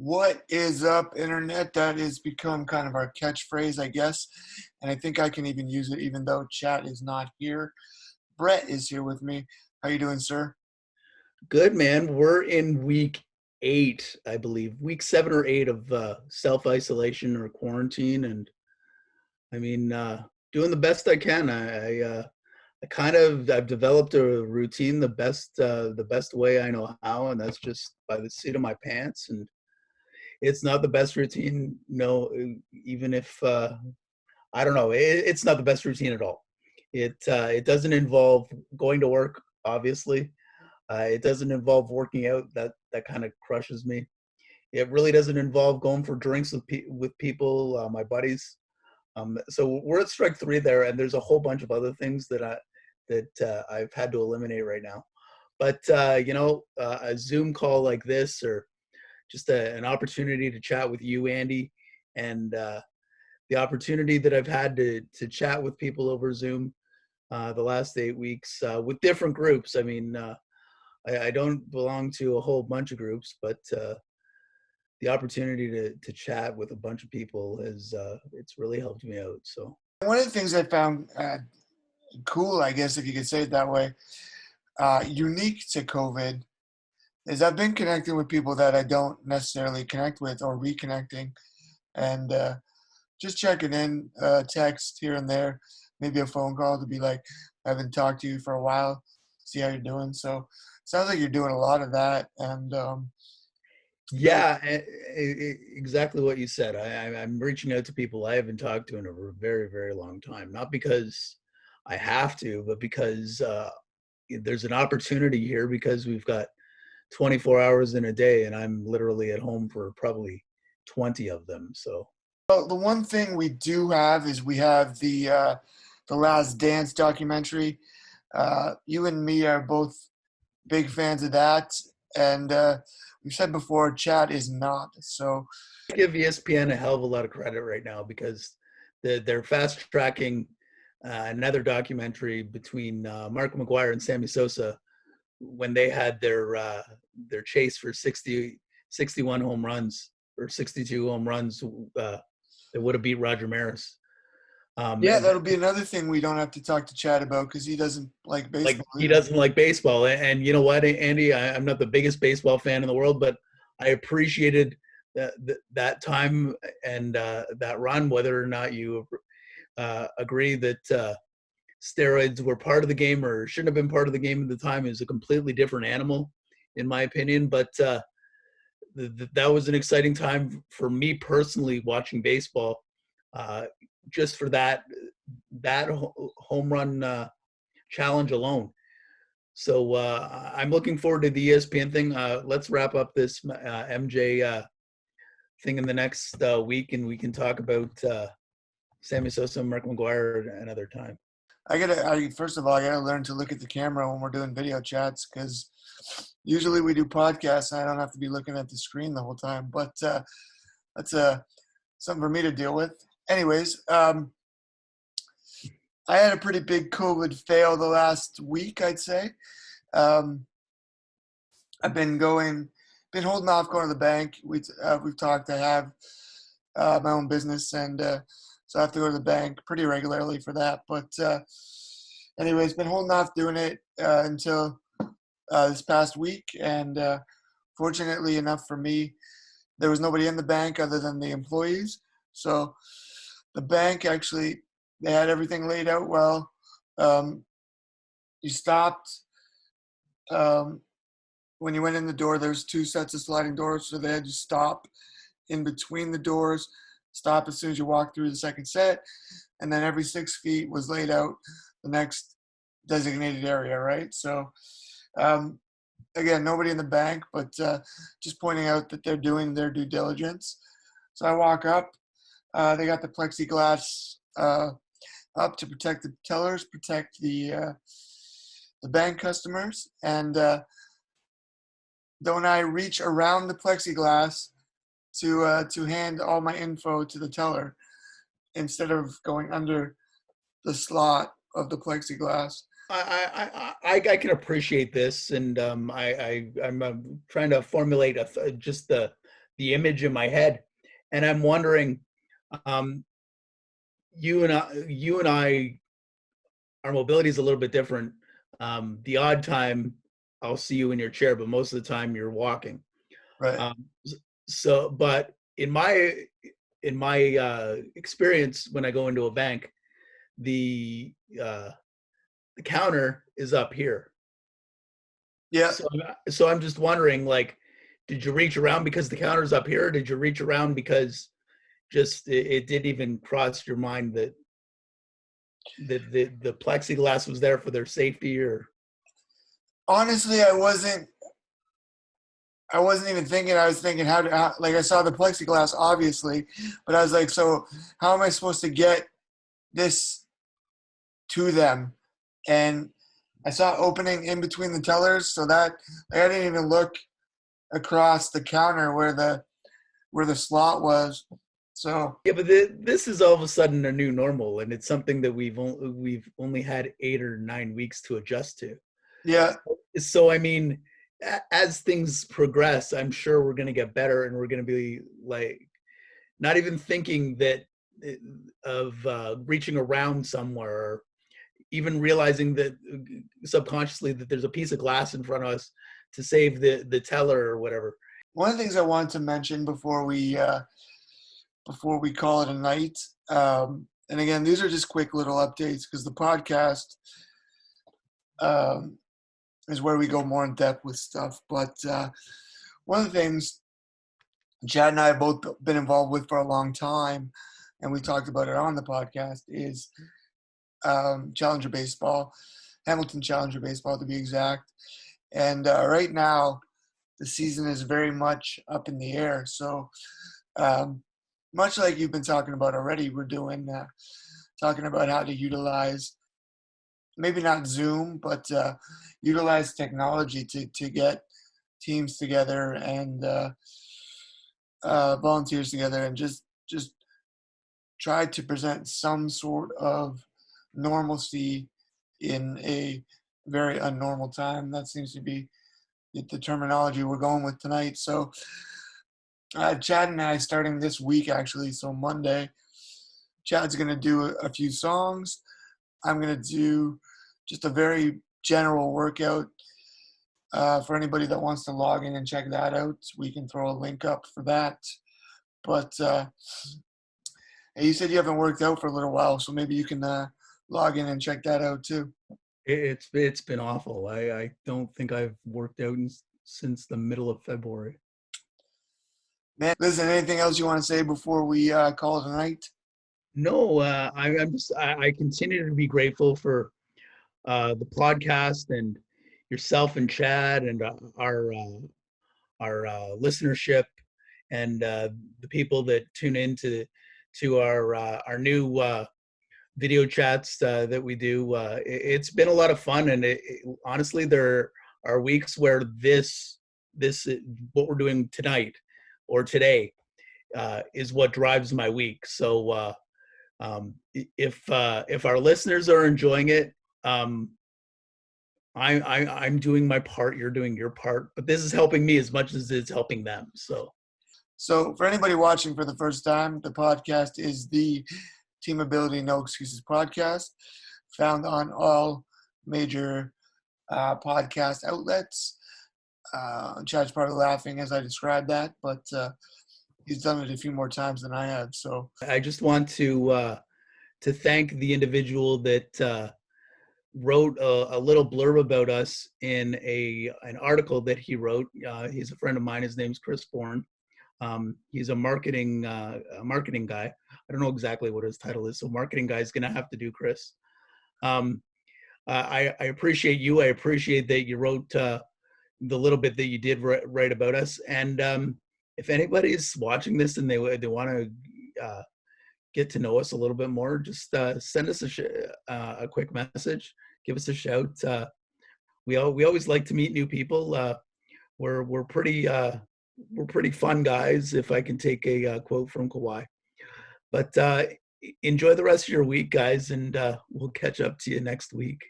What is up, internet? That has become kind of our catchphrase, I guess. And I think I can even use it even though chat is not here. Brett is here with me. How you doing, sir? Good, man. We're in week 8, I believe, week 7 or 8 of self-isolation or quarantine, and I mean, doing the best I can. I've developed a routine the best way I know how, and that's just by the seat of my pants. And it's not the best routine, no, even if I don't know, it's not the best routine at all. It doesn't involve going to work, obviously. It doesn't involve working out. That kind of crushes me. It really doesn't involve going for drinks with people, my buddies. So we're at strike 3 there, and there's a whole bunch of other things that I've had to eliminate right now. But a Zoom call like this, or just an opportunity to chat with you, Andy, and the opportunity that I've had to chat with people over Zoom the last 8 weeks with different groups. I mean. I don't belong to a whole bunch of groups, but the opportunity to chat with a bunch of people it's really helped me out. So One of the things I found cool, I guess if you could say it that way, unique to COVID, is I've been connecting with people that I don't necessarily connect with or reconnecting and just checking in, text here and there, maybe a phone call to be like, I haven't talked to you for a while, see how you're doing. So sounds like you're doing a lot of that. And really, yeah, exactly what you said. I'm reaching out to people I haven't talked to in a very, very long time. Not because I have to, but because there's an opportunity here, because we've got 24 hours in a day, and I'm literally at home for probably 20 of them. So well, the one thing we do have is we have the Last Dance documentary. You and me are both big fans of that, and we've said before, chat is not. So I give ESPN a hell of a lot of credit right now, because they're fast tracking another documentary between Mark McGuire and Sammy Sosa when they had their chase for 61 home runs, or 62 home runs that would have beat Roger Maris. yeah, And that'll be another thing we don't have to talk to Chad about because he doesn't like like, baseball he either. doesn't like baseball. And you know what, Andy, I'm not the biggest baseball fan in the world, but I appreciated that time and that run, whether or not you agree that steroids were part of the game or shouldn't have been part of the game at the time, is a completely different animal, in my opinion. But that was an exciting time for me personally, watching baseball, uh, just for that home run challenge alone. So I'm looking forward to the ESPN thing. Let's wrap up this MJ thing in the next week, and we can talk about Sammy Sosa and Mark McGuire another time. First of all, I gotta learn to look at the camera when we're doing video chats because usually we do podcasts and I don't have to be looking at the screen the whole time. But that's something for me to deal with. Anyways, I had a pretty big COVID fail the last week, I'd say. Um, I've been holding off going to the bank. We've talked. I have my own business, and so I have to go to the bank pretty regularly for that. But anyways, been holding off doing it until this past week, and fortunately enough for me, there was nobody in the bank other than the employees. So the bank actually, they had everything laid out well. Um, you stopped. Um, when you went in the door, there's two sets of sliding doors, so they had you stop in between the doors, stop as soon as you walk through the second set, and then every 6 feet was laid out the next designated area, right? So, again, nobody in the bank, but just pointing out that they're doing their due diligence. So I walk up. They got the plexiglass up to protect the tellers, protect the bank customers, and don't I reach around the plexiglass to hand all my info to the teller instead of going under the slot of the plexiglass. I can appreciate this, and I'm trying to formulate just the the image in my head, and I'm wondering, um, you and I, our mobility is a little bit different. The odd time I'll see you in your chair, but most of the time you're walking. Right. Um, so, but in my experience, when I go into a bank, the uh, the counter is up here. Yeah. So I'm just wondering, like, did you reach around because the counter's up here? Or did you reach around because just it didn't even cross your mind that the plexiglass was there for their safety? Or Honestly, I wasn't even thinking. I was thinking like I saw the plexiglass obviously, but I was like, so how am I supposed to get this to them? And I saw opening in between the tellers, so that like, I didn't even look across the counter where the slot was. So yeah, but this is all of a sudden a new normal, and it's something that we've only had 8 or 9 weeks to adjust to. yeah, So I mean, as things progress, I'm sure we're going to get better, and we're going to be like not even thinking that of reaching around somewhere, or even realizing that subconsciously that there's a piece of glass in front of us to save the teller or whatever. one of the things I wanted to mention before we call it a night. And again, these are just quick little updates because the podcast um, is where we go more in depth with stuff. But one of the things Chad and I have both been involved with for a long time, and we talked about it on the podcast, is Challenger Baseball, Hamilton Challenger Baseball to be exact. And right now, the season is very much up in the air. So, much like you've been talking about already, we're talking about how to utilize maybe not Zoom, but utilize technology to get teams together and volunteers together, and just try to present some sort of normalcy in a very unnormal time. That seems to be the terminology we're going with tonight. So, Chad and I, starting this week actually, so Monday, Chad's going to do a few songs. I'm going to do just a very general workout. For anybody that wants to log in and check that out, we can throw a link up for that. But you said you haven't worked out for a little while, so maybe you can log in and check that out too. It's been awful. I don't think I've worked out since the middle of February. Man, listen, anything else you want to say before we call it a night? No, I continue to be grateful for the podcast and yourself and Chad and our listenership, and the people that tune in to our new video chats that we do. It's been a lot of fun, and honestly, there are weeks where this what we're doing tonight or today is what drives my week. So if our listeners are enjoying it, I'm doing my part. You're doing your part, but this is helping me as much as it's helping them. So for anybody watching for the first time, the podcast is the Team Ability No Excuses podcast, found on all major podcast outlets. Chad's probably laughing as I describe that, but he's done it a few more times than I have. So I just want to thank the individual that wrote a little blurb about us in an article that he wrote. He's a friend of mine. His name's Chris Bourne. He's a marketing guy. I don't know exactly what his title is, so marketing guy is going to have to do, Chris. I appreciate you. I appreciate that you wrote the little bit that you did write about us. And if anybody's watching this and they want to get to know us a little bit more, just send us a quick message. Give us a shout. We always like to meet new people. We're pretty fun guys, if I can take a quote from Kawhi. But enjoy the rest of your week, guys, and we'll catch up to you next week.